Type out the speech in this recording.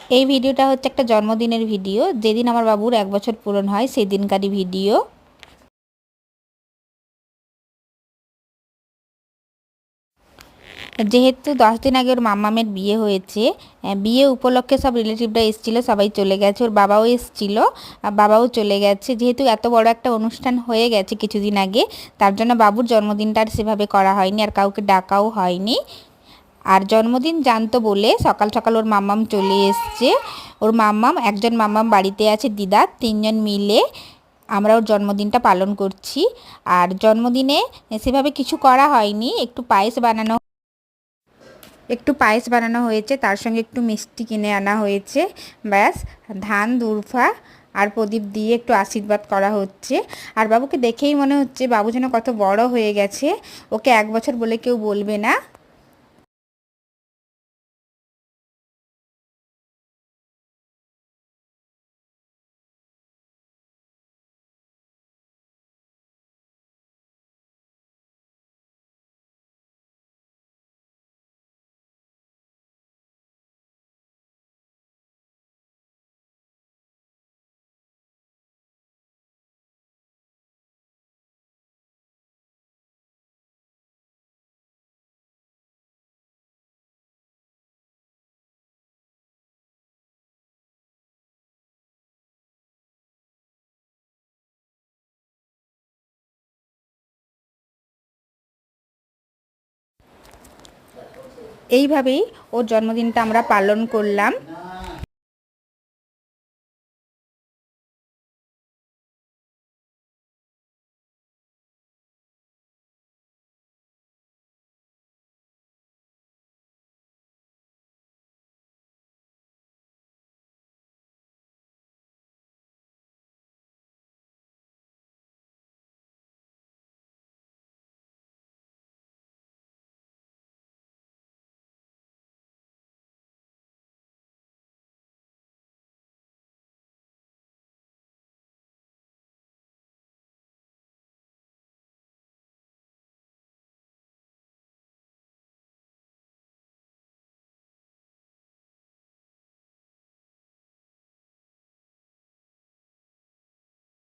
এই ভিডিওটা হচ্ছে একটা জন্মদিনের ভিডিও, যেদিন আমার বাবুর 1 বছর পূরণ হয় সেদিনকারই ভিডিও। যেহেতু 10 দিন আগে ওর মাম্মামের বিয়ে হয়েছে, বিয়ে উপলক্ষে সব রিলেটিভরা এসেছিলো, সবাই চলে গেছে, ওর বাবাও এসেছিলো, বাবাও চলে গেছে। যেহেতু এত বড় একটা অনুষ্ঠান হয়ে গেছে কিছুদিন আগে, তার জন্য বাবুর জন্মদিনটা আর সেভাবে করা হয়নি, আর কাউকে ডাকাও হয়নি। আর জন্মদিন জানতো বলে সকাল সকাল ওর মাম্মাম চলে এসছে। ওর মাম্মাম, একজন মাম্মাম বাড়িতে আছে, দিদা, 3জন মিলে আমরা ওর জন্মদিনটা পালন করছি। আর জন্মদিনে সেভাবে কিছু করা হয়নি, একটু পায়েস বানানো হয়েছে, তার সঙ্গে একটু মিষ্টি কিনে আনা হয়েছে, ব্যাস। ধান দুর্ফা আর প্রদীপ দিয়ে একটু আশীর্বাদ করা হচ্ছে। আর বাবুকে দেখেই মনে হচ্ছে বাবু যেন কত বড় হয়ে গেছে, ওকে 1 বছর বলে কেউ বলবে না। এইভাবেই ওর জন্মদিনটা আমরা পালন করলাম।